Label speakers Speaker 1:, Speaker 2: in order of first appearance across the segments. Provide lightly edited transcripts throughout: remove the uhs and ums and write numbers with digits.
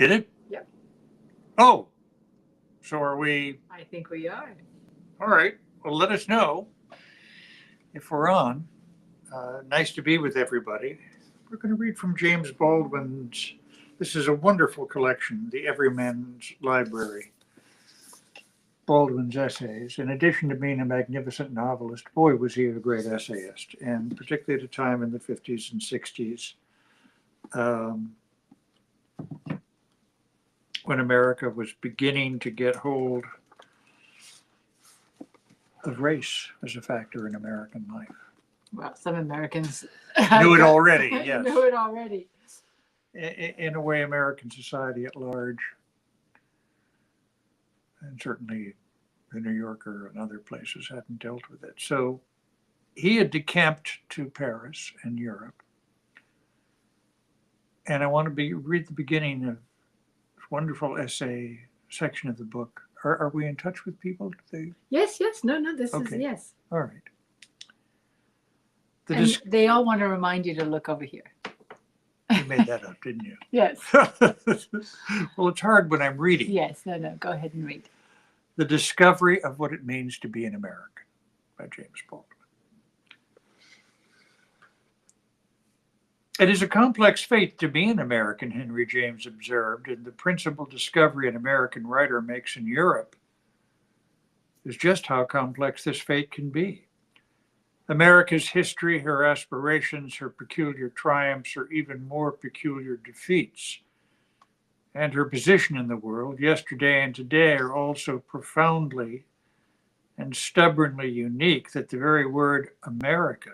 Speaker 1: Did it?
Speaker 2: Yep.
Speaker 1: Oh, so are we?
Speaker 2: I think we are.
Speaker 1: All right. Well, let us know if we're on. Nice to be with everybody. We're going to read from James Baldwin's. This is a wonderful collection, The Everyman's Library. Baldwin's essays. In addition to being a magnificent novelist, boy, was he a great essayist, and particularly at a time in the 50s and 60s when America was beginning to get hold of race as a factor in American life.
Speaker 2: Well, some Americans
Speaker 1: Knew it already, yes.
Speaker 2: Knew it already.
Speaker 1: In a way, American society at large, and certainly the New Yorker and other places hadn't dealt with it. So he had decamped to Paris and Europe. And I want to read the beginning of this wonderful essay section of the book. Are we in touch with people?
Speaker 2: Yes. No, this is, yes.
Speaker 1: All right.
Speaker 2: They all want to remind you to look over here.
Speaker 1: You made that up, didn't you?
Speaker 2: Yes.
Speaker 1: Well, it's hard when I'm reading.
Speaker 2: Yes, no, go ahead and read.
Speaker 1: The Discovery of What It Means to Be an American by James Baldwin. It is a complex fate to be an American, Henry James observed, and the principal discovery an American writer makes in Europe is just how complex this fate can be. America's history, her aspirations, her peculiar triumphs, her even more peculiar defeats, and her position in the world, yesterday and today, are all so profoundly and stubbornly unique that the very word America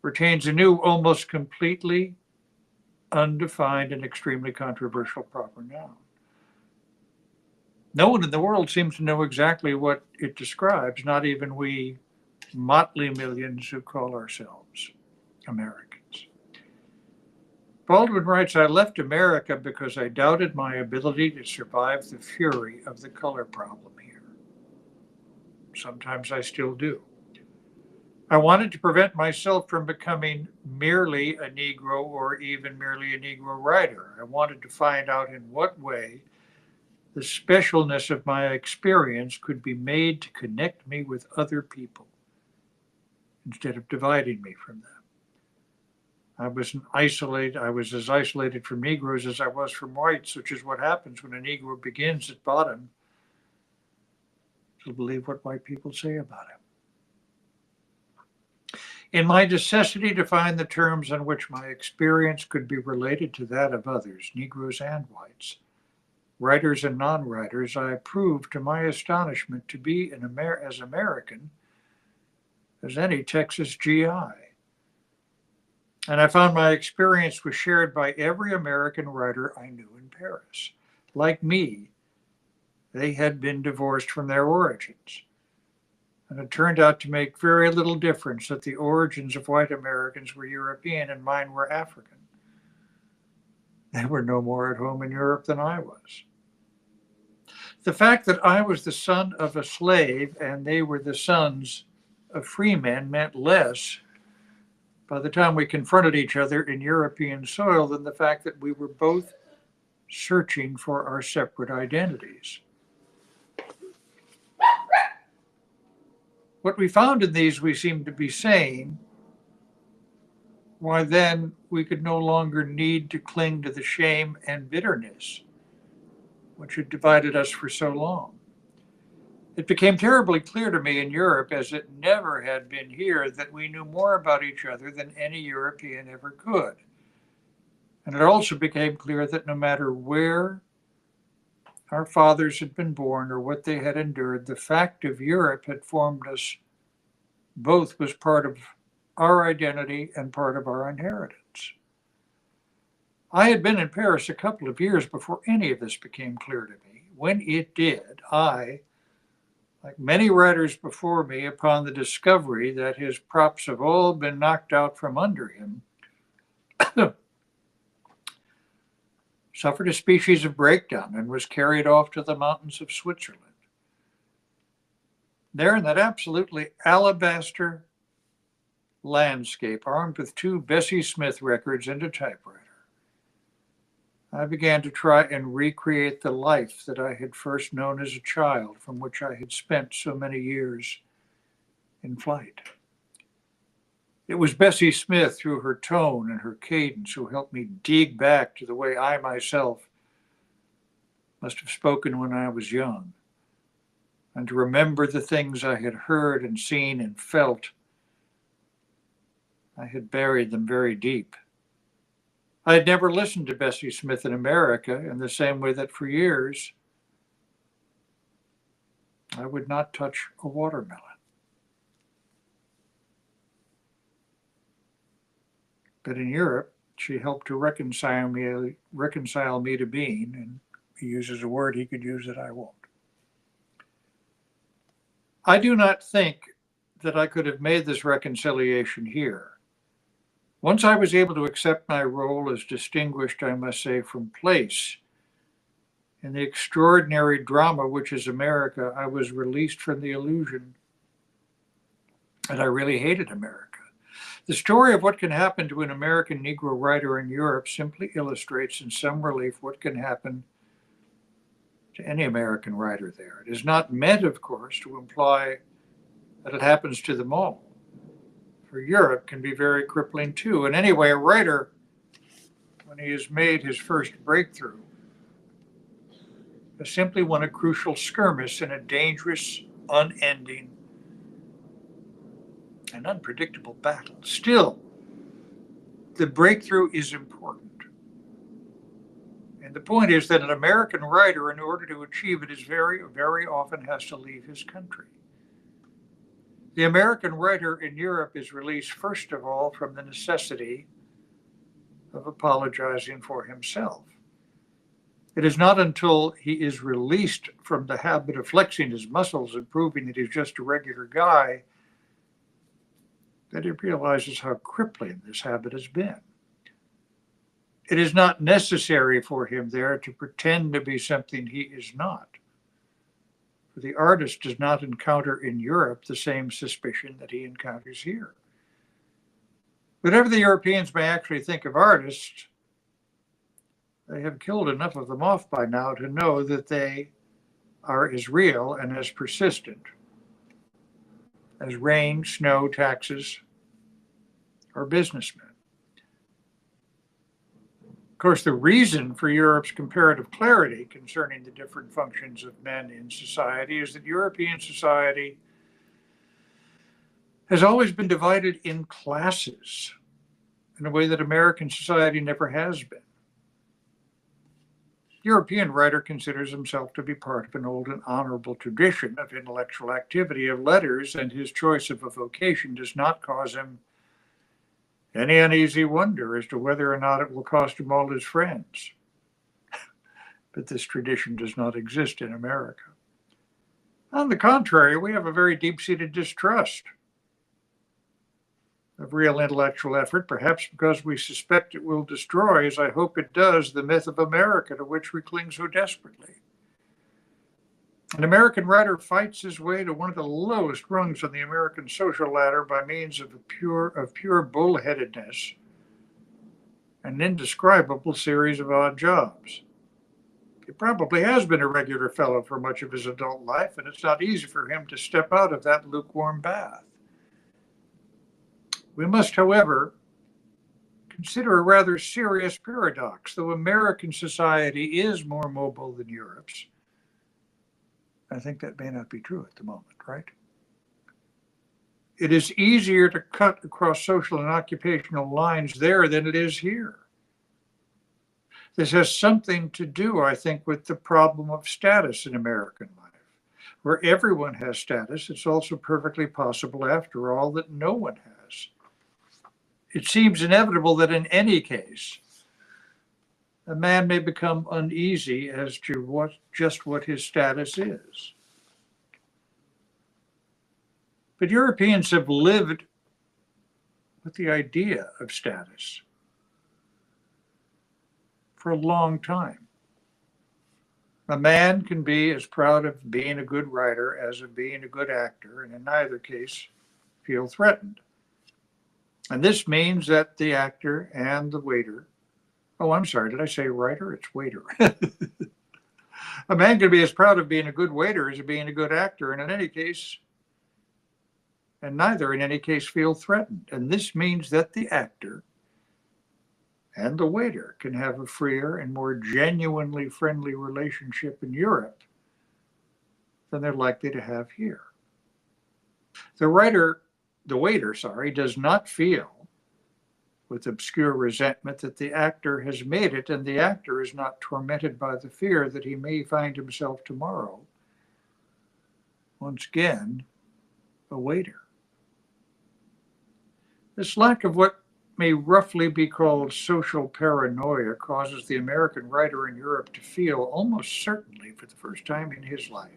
Speaker 1: retains a new, almost completely undefined and extremely controversial proper noun. No one in the world seems to know exactly what it describes, not even we motley millions who call ourselves Americans. Baldwin writes, I left America because I doubted my ability to survive the fury of the color problem here. Sometimes I still do. I wanted to prevent myself from becoming merely a Negro or even merely a Negro writer. I wanted to find out in what way the specialness of my experience could be made to connect me with other people instead of dividing me from them. I was as isolated from Negroes as I was from whites, which is what happens when a Negro begins at bottom to believe what white people say about him. In my necessity to find the terms on which my experience could be related to that of others, Negroes and whites, writers and non-writers, I proved to my astonishment to be as American as any Texas GI. And I found my experience was shared by every American writer I knew in Paris. Like me, they had been divorced from their origins. And it turned out to make very little difference that the origins of white Americans were European and mine were African. They were no more at home in Europe than I was. The fact that I was the son of a slave and they were the sons of free men meant less by the time we confronted each other in European soil than the fact that we were both searching for our separate identities. What we found in these, we seemed to be saying, why then we could no longer need to cling to the shame and bitterness which had divided us for so long. It became terribly clear to me in Europe, as it never had been here, that we knew more about each other than any European ever could. And it also became clear that no matter where our fathers had been born or what they had endured, the fact of Europe had formed us both was part of our identity and part of our inheritance. I had been in Paris a couple of years before any of this became clear to me. When it did, I, like many writers before me, upon the discovery that his props have all been knocked out from under him, suffered a species of breakdown and was carried off to the mountains of Switzerland. There in that absolutely alabaster landscape, armed with 2 Bessie Smith records and a typewriter, I began to try and recreate the life that I had first known as a child, from which I had spent so many years in flight. It was Bessie Smith, through her tone and her cadence, who helped me dig back to the way I myself must have spoken when I was young, and to remember the things I had heard and seen and felt. I had buried them very deep. I had never listened to Bessie Smith in America in the same way that for years I would not touch a watermelon. But in Europe, she helped to reconcile me to being, and he uses a word he could use that I won't. I do not think that I could have made this reconciliation here. Once I was able to accept my role as distinguished, I must say, from place in the extraordinary drama which is America, I was released from the illusion that I really hated America. The story of what can happen to an American Negro writer in Europe simply illustrates in some relief what can happen to any American writer there. It is not meant, of course, to imply that it happens to them all. For Europe can be very crippling too. And anyway, a writer, when he has made his first breakthrough, has simply won a crucial skirmish in a dangerous, unending, and unpredictable battle. Still, the breakthrough is important. And the point is that an American writer, in order to achieve it, is very, very often has to leave his country. The American writer in Europe is released, first of all, from the necessity of apologizing for himself. It is not until he is released from the habit of flexing his muscles and proving that he's just a regular guy that he realizes how crippling this habit has been. It is not necessary for him there to pretend to be something he is not. For the artist does not encounter in Europe the same suspicion that he encounters here. Whatever the Europeans may actually think of artists, they have killed enough of them off by now to know that they are as real and as persistent as rain, snow, taxes, or businessmen. Of course, the reason for Europe's comparative clarity concerning the different functions of men in society is that European society has always been divided in classes in a way that American society never has been. The European writer considers himself to be part of an old and honorable tradition of intellectual activity, of letters, and his choice of a vocation does not cause him any uneasy wonder as to whether or not it will cost him all his friends. But this tradition does not exist in America. On the contrary, we have a very deep-seated distrust of real intellectual effort, perhaps because we suspect it will destroy, as I hope it does, the myth of America to which we cling so desperately. An American writer fights his way to one of the lowest rungs on the American social ladder by means of pure bullheadedness, an indescribable series of odd jobs. He probably has been a regular fellow for much of his adult life, and it's not easy for him to step out of that lukewarm bath. We must, however, consider a rather serious paradox. Though American society is more mobile than Europe's, I think that may not be true at the moment, right? It is easier to cut across social and occupational lines there than it is here. This has something to do, I think, with the problem of status in American life. Where everyone has status, it's also perfectly possible, after all, that no one has. It seems inevitable that in any case, a man may become uneasy as to what his status is. But Europeans have lived with the idea of status for a long time. A man can be as proud of being a good writer as of being a good actor, and in neither case feel threatened. And this means that the actor and the waiter Oh, I'm sorry. Did I say writer? It's waiter. A man can be as proud of being a good waiter as of being a good actor, and in any case, and neither in any case feel threatened. And this means that the actor and the waiter can have a freer and more genuinely friendly relationship in Europe than they're likely to have here. The waiter, does not feel with obscure resentment that the actor has made it, and the actor is not tormented by the fear that he may find himself tomorrow, once again, a waiter. This lack of what may roughly be called social paranoia causes the American writer in Europe to feel, almost certainly for the first time in his life,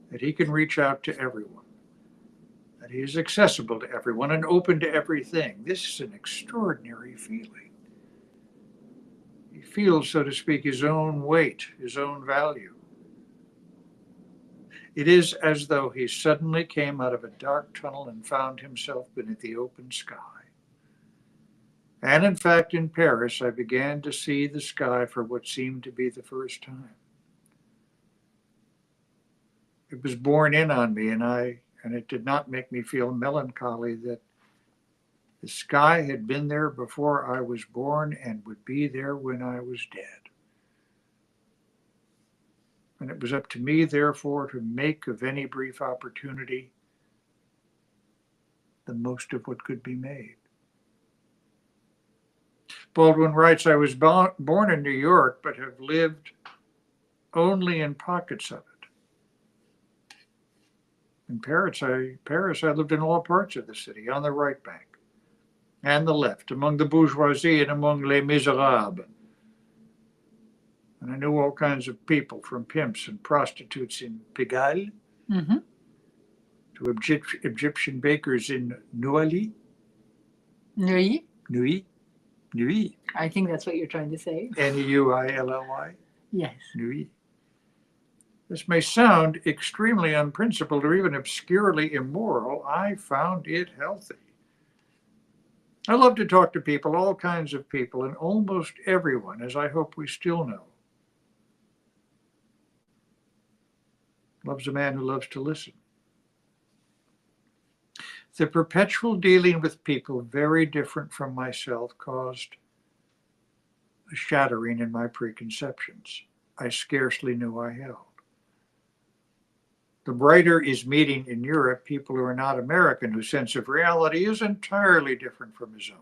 Speaker 1: that he can reach out to everyone, that he is accessible to everyone and open to everything. This is an extraordinary feeling. He feels, so to speak, his own weight, his own value. It is as though he suddenly came out of a dark tunnel and found himself beneath the open sky. And in fact, in Paris, I began to see the sky for what seemed to be the first time. It was borne in on me, and it did not make me feel melancholy that the sky had been there before I was born and would be there when I was dead. And it was up to me, therefore, to make of any brief opportunity the most of what could be made. Baldwin writes, I was born in New York, but have lived only in pockets of it. In Paris, I lived in all parts of the city, on the right bank and the left, among the bourgeoisie and among les miserables. And I knew all kinds of people, from pimps and prostitutes in Pigalle to Egyptian bakers in Neuilly. Neuilly.
Speaker 2: I think that's what you're trying to say.
Speaker 1: Neuilly.
Speaker 2: Yes.
Speaker 1: Neuilly. This may sound extremely unprincipled or even obscurely immoral. I found it healthy. I love to talk to people, all kinds of people, and almost everyone, as I hope we still know, loves a man who loves to listen. The perpetual dealing with people very different from myself caused a shattering in my preconceptions I scarcely knew I held. The writer is meeting in Europe people who are not American, whose sense of reality is entirely different from his own.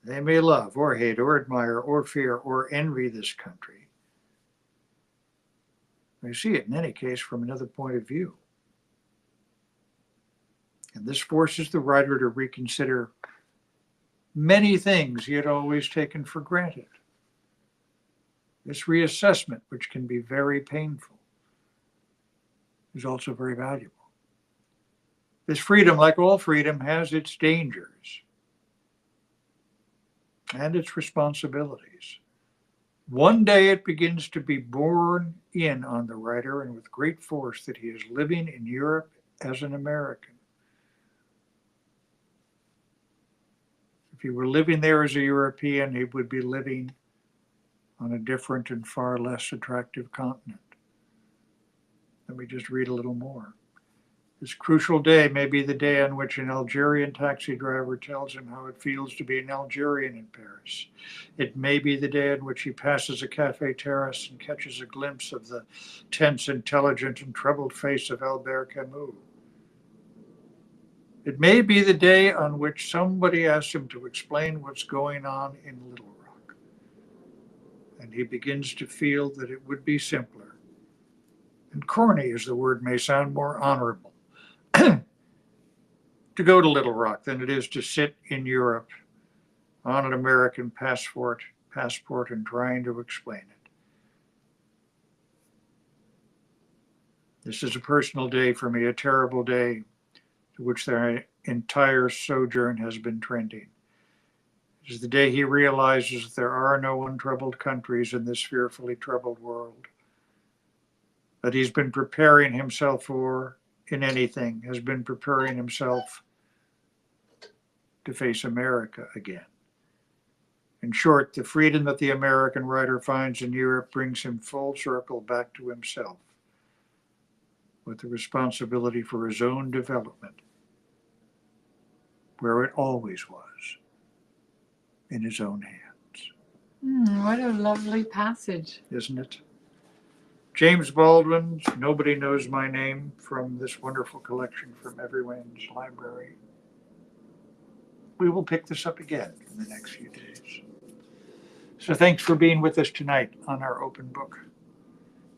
Speaker 1: They may love or hate or admire or fear or envy this country. They see it in any case from another point of view. And this forces the writer to reconsider many things he had always taken for granted. This reassessment, which can be very painful, is also very valuable. This freedom, like all freedom, has its dangers and its responsibilities. One day it begins to be borne in on the writer, and with great force, that he is living in Europe as an American. If he were living there as a European, he would be living on a different and far less attractive continent. Let me just read a little more. This crucial day may be the day on which an Algerian taxi driver tells him how it feels to be an Algerian in Paris. It may be the day on which he passes a cafe terrace and catches a glimpse of the tense, intelligent, and troubled face of Albert Camus. It may be the day on which somebody asks him to explain what's going on in Little Rock, and he begins to feel that it would be simpler, and corny as the word may sound, more honorable, to go to Little Rock than it is to sit in Europe on an American passport and trying to explain it. This is a personal day for me, a terrible day to which their entire sojourn has been trending. It is the day he realizes that there are no untroubled countries in this fearfully troubled world, that he's been preparing himself for in anything, has been preparing himself to face America again. In short, the freedom that the American writer finds in Europe brings him full circle back to himself, with the responsibility for his own development, where it always was, in his own hands.
Speaker 2: What a lovely passage.
Speaker 1: Isn't it? James Baldwin's Nobody Knows My Name, from this wonderful collection from Everyone's Library. We will pick this up again in the next few days. So thanks for being with us tonight on our open book.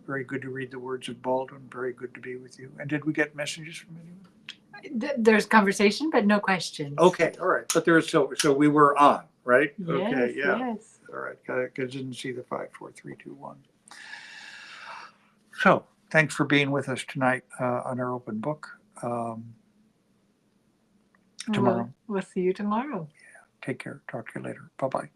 Speaker 1: Very good to read the words of Baldwin. Very good to be with you. And did we get messages from anyone?
Speaker 2: There's conversation, but no questions.
Speaker 1: Okay, all right. But there's so we were on, right?
Speaker 2: Yes,
Speaker 1: Okay, yeah.
Speaker 2: yes.
Speaker 1: All right. I didn't see the 5, 4, 3, 2, 1. So thanks for being with us tonight on our open book. Tomorrow.
Speaker 2: We'll see you tomorrow.
Speaker 1: Take care. Talk to you later. Bye-bye.